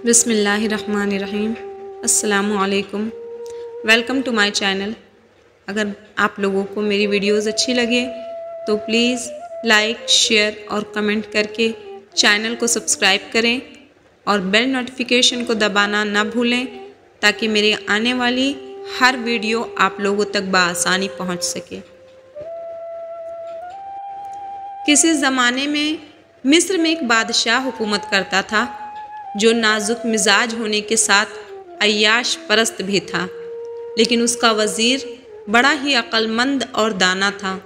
बिस्मिल्लाहिर्रहमानिर्रहीम। अस्सलामु अलैकुम। Welcome to my channel. अगर आप लोगों को मेरी वीडियोस अच्छी लगे तो प्लीज़ लाइक, शेयर और कमेंट करके चैनल को सब्सक्राइब करें और बेल नोटिफिकेशन को दबाना ना भूलें ताकि मेरी आने वाली हर वीडियो आप लोगों तक बआसानी पहुंच सके। किसी ज़माने में मिस्र में एक बादशाह हुकूमत करता था जो नाजुक मिजाज होने के साथ अय्याश परस्त भी था, लेकिन उसका वज़ीर बड़ा ही अक्लमंद और दाना था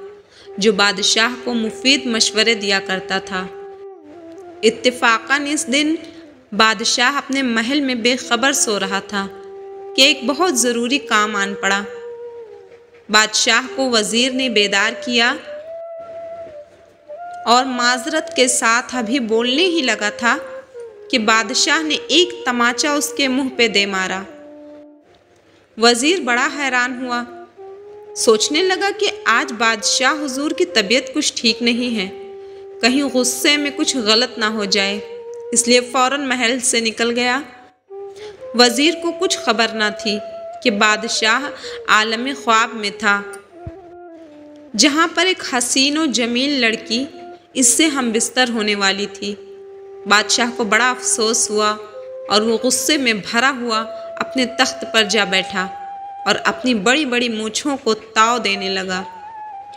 जो बादशाह को मुफीद मशवरे दिया करता था। इत्तेफाकन इस दिन बादशाह अपने महल में बेखबर सो रहा था कि एक बहुत ज़रूरी काम आन पड़ा। बादशाह को वज़ीर ने बेदार किया और माजरत के साथ अभी बोलने ही लगा था कि बादशाह ने एक तमाचा उसके मुंह पे दे मारा। वज़ीर बड़ा हैरान हुआ, सोचने लगा कि आज बादशाह हुजूर की तबीयत कुछ ठीक नहीं है, कहीं गुस्से में कुछ गलत ना हो जाए, इसलिए फ़ौरन महल से निकल गया। वज़ीर को कुछ खबर ना थी कि बादशाह आलम ख्वाब में था, जहाँ पर एक हसीन और जमील लड़की इससे हम बिस्तर होने वाली थी। बादशाह को बड़ा अफसोस हुआ और वो गुस्से में भरा हुआ अपने तख्त पर जा बैठा और अपनी बड़ी बड़ी मूँछों को ताव देने लगा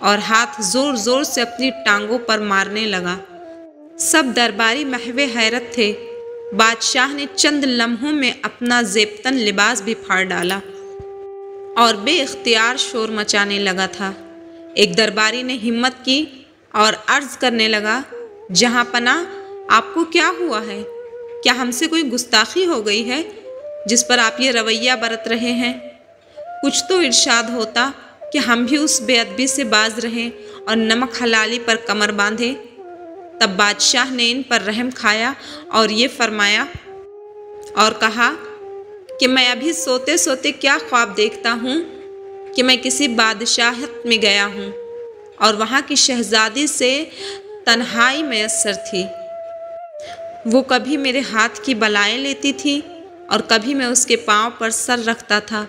और हाथ ज़ोर ज़ोर से अपनी टांगों पर मारने लगा। सब दरबारी महवे हैरत थे। बादशाह ने चंद लम्हों में अपना ज़ेबतन लिबास भी फाड़ डाला और बेइख्तियार शोर मचाने लगा था। एक दरबारी ने हिम्मत की और अर्ज़ करने लगा, जहाँ पना आपको क्या हुआ है? क्या हमसे कोई गुस्ताखी हो गई है जिस पर आप ये रवैया बरत रहे हैं? कुछ तो इरशाद होता कि हम भी उस बेअदबी से बाज रहें और नमक हलाली पर कमर बांधे। तब बादशाह ने इन पर रहम खाया और ये फरमाया और कहा कि मैं अभी सोते सोते क्या ख्वाब देखता हूँ कि मैं किसी बादशाहत में गया हूँ और वहाँ की शहजादी से तन्हाई मैसर थी। वो कभी मेरे हाथ की बलाएं लेती थी और कभी मैं उसके पाँव पर सर रखता था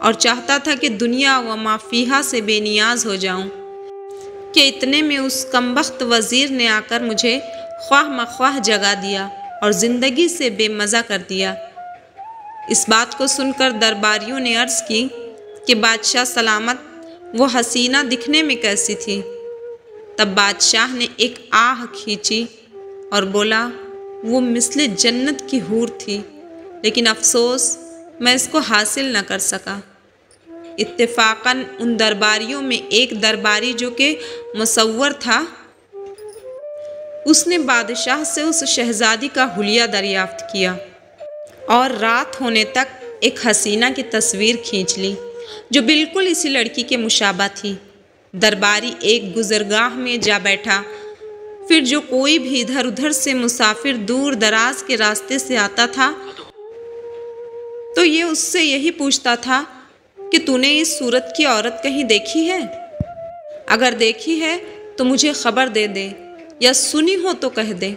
और चाहता था कि दुनिया व माफीहा से बेनियाज हो जाऊं कि इतने में उस कमबख्त वज़ीर ने आकर मुझे ख्वाह मख्वाह जगा दिया और ज़िंदगी से बेमज़ा कर दिया। इस बात को सुनकर दरबारियों ने अर्ज़ की कि बादशाह सलामत, वो हसीना दिखने में कैसी थी? तब बादशाह ने एक आह खींची और बोला, वो मिसले जन्नत की हूर थी, लेकिन अफसोस मैं इसको हासिल न कर सका। इत्तेफाकन उन दरबारियों में एक दरबारी जो कि मुसव्वर था, उसने बादशाह से उस शहजादी का हुलिया दरियाफ्त किया और रात होने तक एक हसीना की तस्वीर खींच ली जो बिल्कुल इसी लड़की के मुशाबा थी। दरबारी एक गुज़रगाह में जा बैठा। फिर जो कोई भी इधर उधर से मुसाफिर दूर दराज के रास्ते से आता था तो ये उससे यही पूछता था कि तूने इस सूरत की औरत कहीं देखी है? अगर देखी है तो मुझे खबर दे दे, या सुनी हो तो कह दे।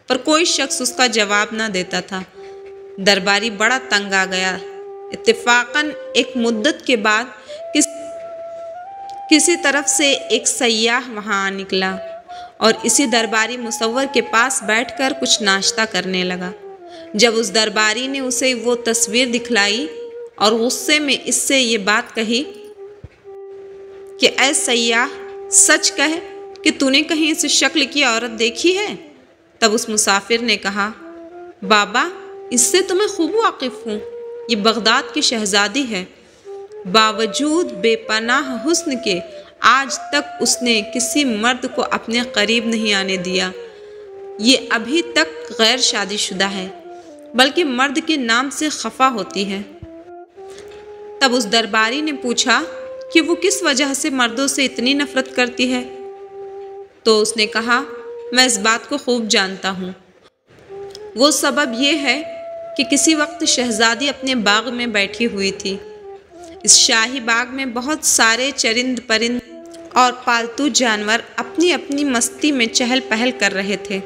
पर कोई शख्स उसका जवाब ना देता था। दरबारी बड़ा तंग आ गया। इत्तेफाकन एक मुद्दत के बाद किसी तरफ से एक सयाह वहाँ आ निकला और इसी दरबारी मुसव्वर के पास बैठकर कुछ नाश्ता करने लगा। जब उस दरबारी ने उसे वो तस्वीर दिखलाई और गुस्से में इससे ये बात कही कि ऐ सयाह, सच कह कि तूने कहीं इस शक्ल की औरत देखी है? तब उस मुसाफिर ने कहा, बाबा, इससे तो मैं खूब वाकिफ़ हूँ, ये बगदाद की शहजादी है। बावजूद बेपनाह हुस्न के आज तक उसने किसी मर्द को अपने करीब नहीं आने दिया। ये अभी तक गैर शादीशुदा है, बल्कि मर्द के नाम से खफा होती है। तब उस दरबारी ने पूछा कि वो किस वजह से मर्दों से इतनी नफरत करती है? तो उसने कहा, मैं इस बात को खूब जानता हूँ। वो सबब ये है कि किसी वक्त शहजादी अपने बाग में बैठी हुई थी। इस शाही बाग में बहुत सारे चरिंद परिंद और पालतू जानवर अपनी अपनी मस्ती में चहल पहल कर रहे थे।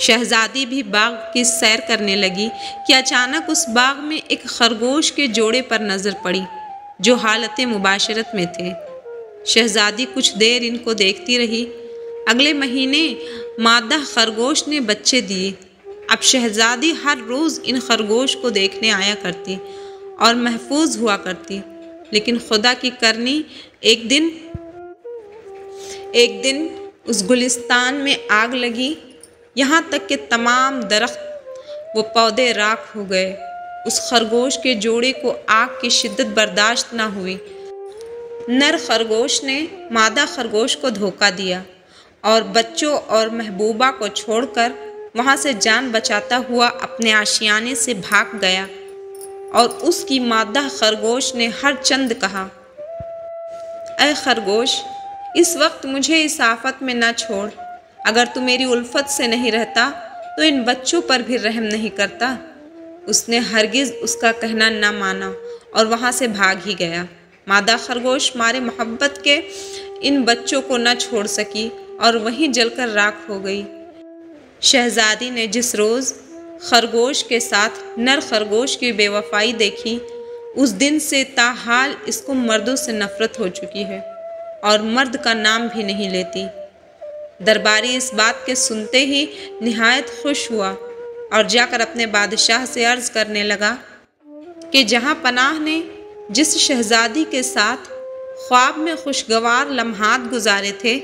شہزادی بھی باغ کی سیر کرنے لگی کہ اچانک اس باغ میں ایک خرگوش کے جوڑے پر نظر پڑی جو حالت مباشرت میں تھے۔ شہزادی کچھ دیر ان کو دیکھتی رہی۔ اگلے مہینے مادہ خرگوش نے بچے دیے۔ اب شہزادی ہر روز ان خرگوش کو دیکھنے آیا کرتی اور محفوظ ہوا کرتی، لیکن خدا کی کرنی ایک دن اس گلستان میں آگ لگی، یہاں تک کہ تمام درخت و پودے راکھ ہو گئے۔ اس خرگوش کے جوڑے کو آگ کی شدت برداشت نہ ہوئی۔ نر خرگوش نے مادہ خرگوش کو دھوکہ دیا اور بچوں اور محبوبہ کو چھوڑ کر وہاں سے جان بچاتا ہوا اپنے آشیانے سے بھاگ گیا، اور اس کی مادہ خرگوش نے ہر چند کہا، اے خرگوش، اس وقت مجھے اس آفت میں نہ چھوڑ۔ اگر تو میری الفت سے نہیں رہتا تو ان بچوں پر بھی رحم نہیں کرتا۔ اس نے ہرگز اس کا کہنا نہ مانا اور وہاں سے بھاگ ہی گیا۔ مادہ خرگوش مارے محبت کے ان بچوں کو نہ چھوڑ سکی اور وہیں جل کر راکھ ہو گئی۔ شہزادی نے جس روز خرگوش کے ساتھ نر خرگوش کی بے وفائی دیکھی، اس دن سے تاحال اس کو مردوں سے نفرت ہو چکی ہے اور مرد کا نام بھی نہیں لیتی۔ درباری اس بات کے سنتے ہی نہایت خوش ہوا اور جا کر اپنے بادشاہ سے عرض کرنے لگا کہ جہاں پناہ نے جس شہزادی کے ساتھ خواب میں خوشگوار لمحات گزارے تھے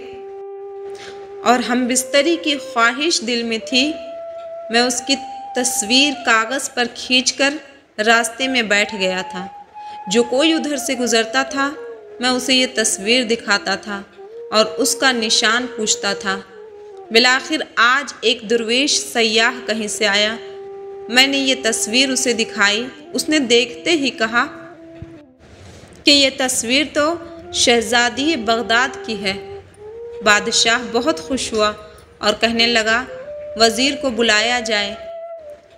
اور ہم بستری کی خواہش دل میں تھی، میں اس کی تصویر کاغذ پر کھینچ کر راستے میں بیٹھ گیا تھا۔ جو کوئی ادھر سے گزرتا تھا میں اسے یہ تصویر دکھاتا تھا اور اس کا نشان پوچھتا تھا۔ بالآخر آج ایک درویش سیاح کہیں سے آیا، میں نے یہ تصویر اسے دکھائی۔ اس نے دیکھتے ہی کہا کہ یہ تصویر تو شہزادی بغداد کی ہے۔ بادشاہ بہت خوش ہوا اور کہنے لگا، وزیر کو بلایا جائے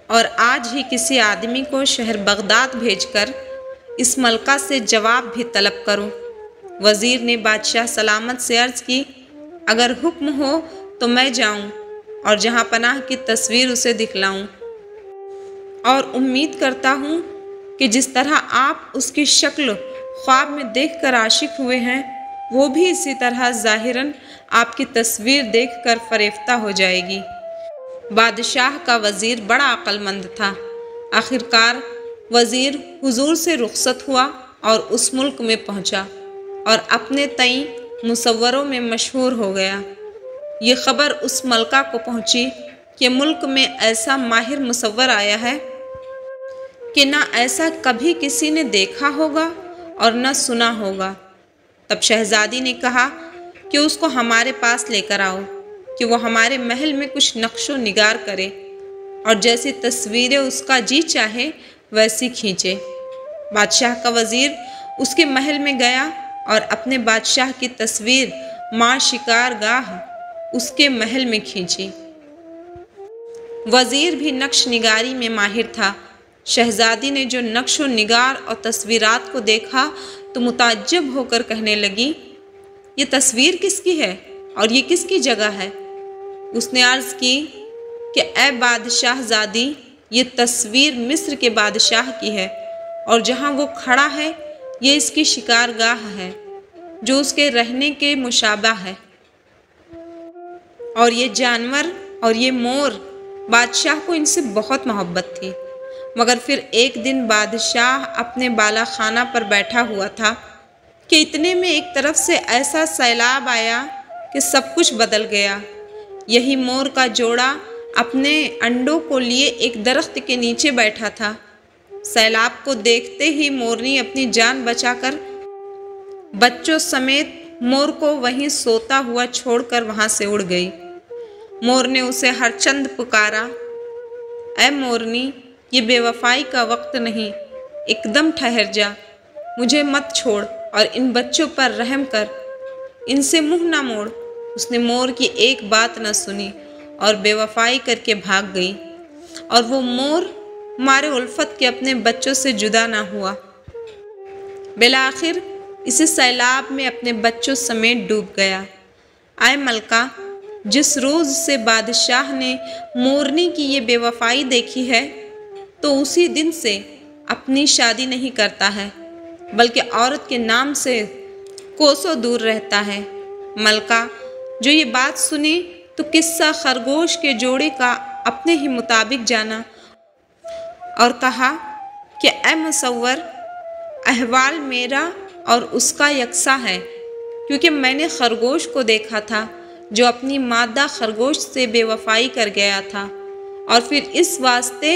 اور آج ہی کسی آدمی کو شہر بغداد بھیج کر اس ملکہ سے جواب بھی طلب کرو۔ وزیر نے بادشاہ سلامت سے عرض کی، اگر حکم ہو تو میں جاؤں اور جہاں پناہ کی تصویر اسے دکھلاؤں، اور امید کرتا ہوں کہ جس طرح آپ اس کی شکل خواب میں دیکھ کر عاشق ہوئے ہیں، وہ بھی اسی طرح ظاہراً آپ کی تصویر دیکھ کر فریفتہ ہو جائے گی۔ بادشاہ کا وزیر بڑا عقل مند تھا۔ آخرکار وزیر حضور سے رخصت ہوا اور اس ملک میں پہنچا اور اپنے تئیں مصوروں میں مشہور ہو گیا۔ یہ خبر اس ملکہ کو پہنچی کہ ملک میں ایسا ماہر مصور آیا ہے کہ نہ ایسا کبھی کسی نے دیکھا ہوگا اور نہ سنا ہوگا۔ تب شہزادی نے کہا کہ اس کو ہمارے پاس لے کر آؤ کہ وہ ہمارے محل میں کچھ نقش و نگار کرے اور جیسی تصویریں اس کا جی چاہے ویسی کھینچے۔ بادشاہ کا وزیر اس کے محل میں گیا اور اپنے بادشاہ کی تصویر ماں شکار گاہ اس کے محل میں کھینچی۔ وزیر بھی نقش نگاری میں ماہر تھا۔ شہزادی نے جو نقش و نگار اور تصویرات کو دیکھا تو متعجب ہو کر کہنے لگی، یہ تصویر کس کی ہے اور یہ کس کی جگہ ہے؟ اس نے عرض کی کہ اے بادشاہ زادی، یہ تصویر مصر کے بادشاہ کی ہے اور جہاں وہ کھڑا ہے یہ اس کی شکارگاہ ہے جو اس کے رہنے کے مشابہ ہے، اور یہ جانور اور یہ مور بادشاہ کو ان سے بہت محبت تھی۔ مگر پھر ایک دن بادشاہ اپنے بالا خانہ پر بیٹھا ہوا تھا کہ اتنے میں ایک طرف سے ایسا سیلاب آیا کہ سب کچھ بدل گیا۔ یہی مور کا جوڑا اپنے انڈوں کو لیے ایک درخت کے نیچے بیٹھا تھا۔ سیلاب کو دیکھتے ہی مورنی اپنی جان بچا کر بچوں سمیت مور کو وہیں سوتا ہوا چھوڑ کر وہاں سے اڑ گئی۔ مور نے اسے ہر چند پکارا، اے مورنی، یہ بے وفائی کا وقت نہیں، ایک دم ٹھہر جا، مجھے مت چھوڑ اور ان بچوں پر رحم کر، ان سے منہ نہ موڑ۔ اس نے مور کی ایک بات نہ سنی اور بے وفائی کر کے بھاگ گئی، اور وہ مور مارے الفت کے اپنے بچوں سے جدا نہ ہوا۔ بالآخر اسی سیلاب میں اپنے بچوں سمیت ڈوب گیا۔ اے ملکہ، जिस रोज़ से बादशाह ने मोरनी की ये बेवफाई देखी है तो उसी दिन से अपनी शादी नहीं करता है, बल्कि औरत के नाम से कोसों दूर रहता है। मलका जो ये बात सुनी तो किस्सा खरगोश के जोड़े का अपने ही मुताबिक जाना और कहा कि ऐ मुसव्वर, अहवाल मेरा और उसका यकसा है, क्योंकि मैंने खरगोश को देखा था जो अपनी मादा खरगोश से बेवफाई कर गया था और फिर इस वास्ते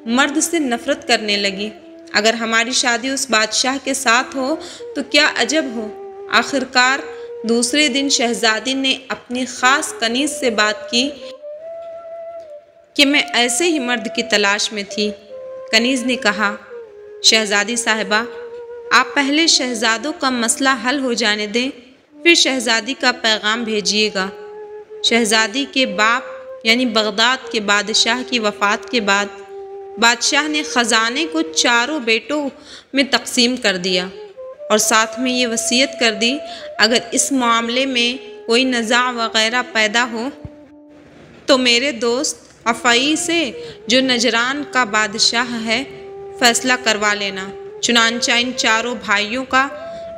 मर्द से नफरत करने लगी। अगर हमारी शादी उस बादशाह के साथ हो तो क्या अजब हो। आखिरकार दूसरे दिन शहजादी ने अपनी ख़ास कनीज़ से बात की कि मैं ऐसे ही मर्द की तलाश में थी। कनीज़ ने कहा, शहजादी साहिबा, आप पहले शहजादों का मसला हल हो जाने दें, फिर शहजादी का पैगाम भेजिएगा। शहजादी के बाप यानी बगदाद के बादशाह की वफ़ात के बाद बादशाह ने ख़जाने को चारों बेटों में तकसीम कर दिया और साथ में ये वसीयत कर दी, अगर इस मामले में कोई नज़ा वग़ैरह पैदा हो तो मेरे दोस्त अफ़ई से, जो नजरान का बादशाह है, फ़ैसला करवा लेना। चुनांचा इन चारों भाइयों का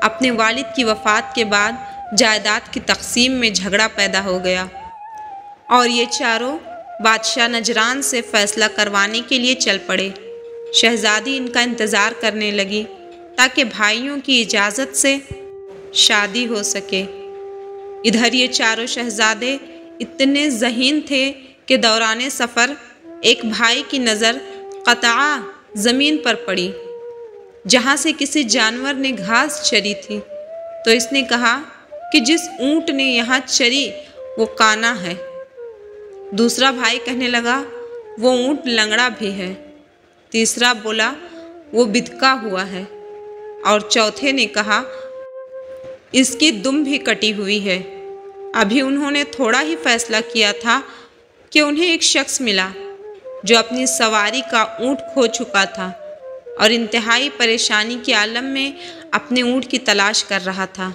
अपने वालिद की वफ़ात के बाद जायदाद की तकसीम में झगड़ा पैदा हो गया और ये चारों बादशाह नजरान से फ़ैसला करवाने के लिए चल पड़े। शहजादी इनका इंतज़ार करने लगी ताकि भाइयों की इजाज़त से शादी हो सके। इधर ये चारों शहजादे इतने ज़हीन थे कि दौरान सफ़र एक भाई की नज़र क़तआ ज़मीन पर पड़ी जहाँ से किसी जानवर ने घास चरी थी, तो इसने कहा कि जिस ऊँट ने यहाँ चरी वो काना है। दूसरा भाई कहने लगा, वो ऊँट लंगड़ा भी है। तीसरा बोला, वो बिदका हुआ है। और चौथे ने कहा, इसकी दुम भी कटी हुई है। अभी उन्होंने थोड़ा ही फैसला किया था कि उन्हें एक शख्स मिला जो अपनी सवारी का ऊँट खो चुका था और इंतहाई परेशानी के आलम में अपने ऊँट की तलाश कर रहा था।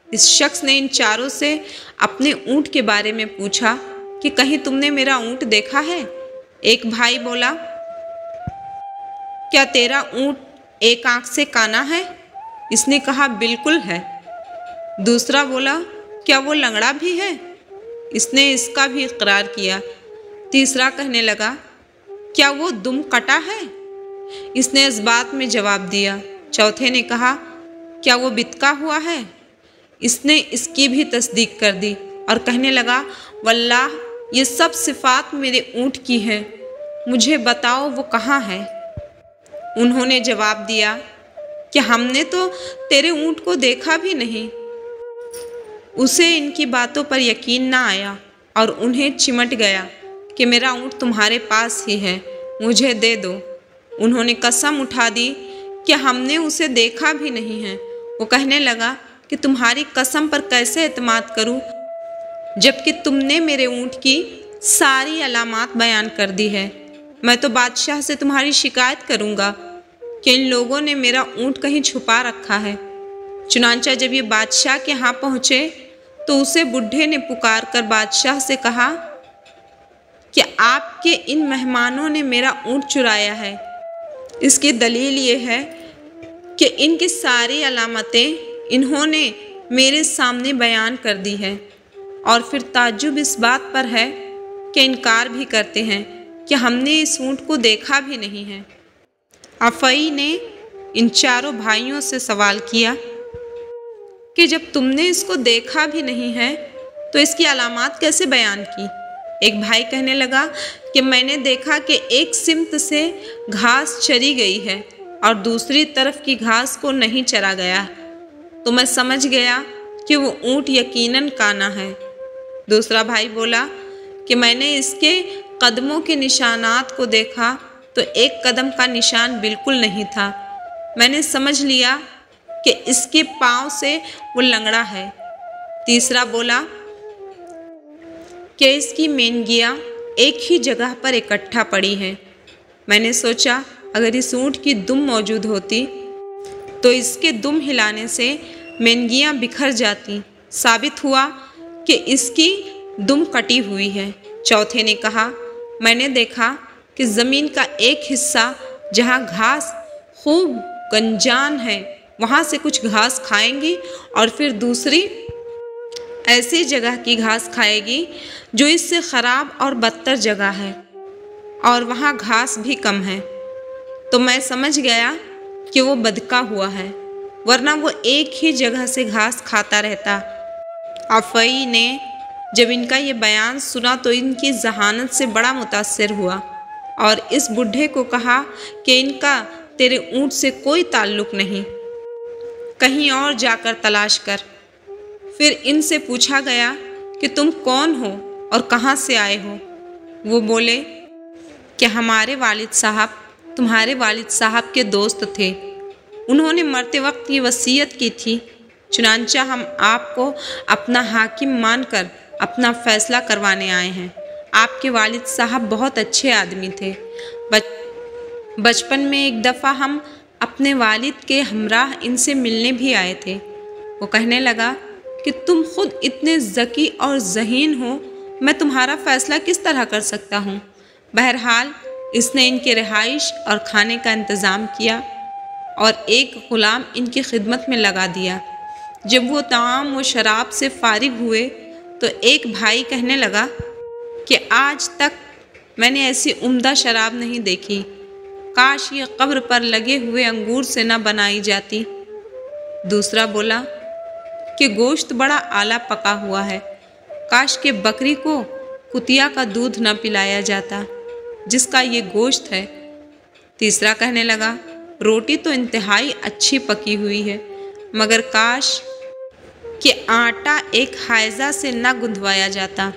इस शख्स ने इन चारों से अपने ऊँट के बारे में पूछा कि कहीं तुमने मेरा ऊँट देखा है? एक भाई बोला, क्या तेरा ऊँट एक आँख से काना है? इसने कहा, बिल्कुल है। दूसरा बोला, क्या वो लंगड़ा भी है? इसने इसका भी इकरार किया। तीसरा कहने लगा, क्या वो दुम कटा है? इसने इस बात में जवाब दिया। चौथे ने कहा, क्या वो बितका हुआ है? इसने इसकी भी तस्दीक कर दी और कहने लगा, वल्लाह ये सब सिफात मेरे ऊँट की हैं, मुझे बताओ वो कहाँ है? उन्होंने जवाब दिया कि हमने तो तेरे ऊँट को देखा भी नहीं। उसे इनकी बातों पर यकीन ना आया और उन्हें चिमट गया कि मेरा ऊँट तुम्हारे पास ही है, मुझे दे दो। उन्होंने कसम उठा दी कि हमने उसे देखा भी नहीं है। वो कहने लगा कि तुम्हारी कसम पर कैसे एतमाद करूं, जबकि तुमने मेरे ऊँट की सारी अलामात बयान कर दी है। मैं तो बादशाह से तुम्हारी शिकायत करूंगा कि इन लोगों ने मेरा ऊँट कहीं छुपा रखा है। चुनांचा जब ये बादशाह के यहाँ पहुँचे तो उसे बुढ़े ने पुकार कर बादशाह से कहा कि आपके इन मेहमानों ने मेरा ऊँट चुराया है। इसकी दलील ये है कि इनकी सारी अलामतें इन्होंने मेरे सामने बयान कर दी है और फिर ताज्जुब इस बात पर है कि इनकार भी करते हैं कि हमने इस ऊँट को देखा भी नहीं है। अफ़ई ने इन चारों भाइयों से सवाल किया कि जब तुमने इसको देखा भी नहीं है तो इसकी अलामात कैसे बयान की? एक भाई कहने लगा कि मैंने देखा कि एक सिमत से घास चरी गई है और दूसरी तरफ की घास को नहीं चरा गया, तो मैं समझ गया कि वो ऊँट यकीनन काना है। दूसरा भाई बोला कि मैंने इसके कदमों के निशानात को देखा तो एक कदम का निशान बिल्कुल नहीं था। मैंने समझ लिया कि इसके पाँव से वो लंगड़ा है। तीसरा बोला कि इसकी मेनगियाँ एक ही जगह पर इकट्ठा पड़ी हैं। मैंने सोचा अगर इस ऊँट की दुम मौजूद होती तो इसके दुम हिलाने से मेनगियाँ बिखर जाती। साबित हुआ कि इसकी दुम कटी हुई है। चौथे ने कहा, मैंने देखा कि ज़मीन का एक हिस्सा जहाँ घास खूब गंजान है वहाँ से कुछ घास खाएंगी और फिर दूसरी ऐसी जगह की घास खाएगी जो इससे ख़राब और बदतर जगह है और वहाँ घास भी कम है। तो मैं समझ गया कि वो बदका हुआ है, वरना वो एक ही जगह से घास खाता रहता। अफ़ई ने जब इनका ये बयान सुना तो इनकी ज़हानत से बड़ा मुतासिर हुआ और इस बूढ़े को कहा कि इनका तेरे ऊँट से कोई ताल्लुक़ नहीं, कहीं और जाकर तलाश कर। फिर इनसे पूछा गया कि तुम कौन हो और कहाँ से आए हो? वो बोले कि हमारे वालिद साहब तुम्हारे वालिद साहब के दोस्त थे, उन्होंने मरते वक्त ये वसीयत की थी, चुनांचा हम आपको अपना हाकिम मानकर अपना फ़ैसला करवाने आए हैं। आपके वालिद साहब बहुत अच्छे आदमी थे। बचपन में एक दफ़ा हम अपने वालिद के हमराह इनसे मिलने भी आए थे। वो कहने लगा कि तुम खुद इतने ज़की और ज़हीन हो, मैं तुम्हारा फ़ैसला किस तरह कर सकता हूँ। बहरहाल इसने इनकी रिहाइश और खाने का इंतज़ाम किया और एक ग़ुलाम इनकी खिदमत में लगा दिया। जब वो ताम व शराब से फारिग हुए तो एक भाई कहने लगा कि आज तक मैंने ऐसी उम्दा शराब नहीं देखी, काश ये कब्र पर लगे हुए अंगूर से न बनाई जाती। दूसरा बोला कि गोश्त बड़ा आला पका हुआ है, काश के बकरी को कुतिया का दूध न पिलाया जाता जिसका ये गोश्त है। तीसरा कहने लगा, रोटी तो इंतहाई अच्छी पकी हुई है, मगर काश कि आटा एक हायजा से न गुंदवाया जाता।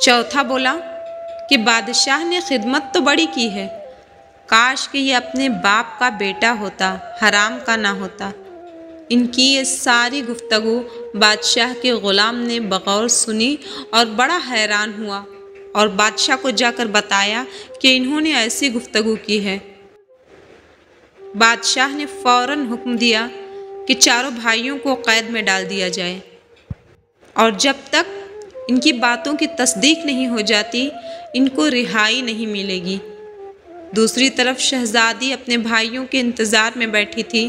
चौथा बोला कि बादशाह ने खिदमत तो बड़ी की है, काश कि ये अपने बाप का बेटा होता, हराम का ना होता। इनकी ये सारी गुफ्तगू बादशाह के ग़ुलाम ने बग़ौर सुनी और बड़ा हैरान हुआ और बादशाह को जाकर बताया कि इन्होंने ऐसी गुफ्तगू की है। बादशाह ने फ़ौरन हुक्म दिया कि चारों भाइयों को क़ैद में डाल दिया जाए और जब तक इनकी बातों की तस्दीक नहीं हो जाती इनको रिहाई नहीं मिलेगी। दूसरी तरफ शहज़ादी अपने भाइयों के इंतज़ार में बैठी थी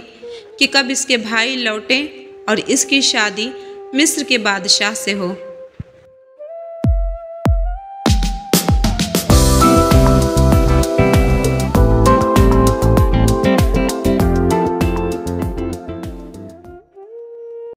कि कब इसके भाई लौटें और इसकी शादी मिस्र के बादशाह से हो।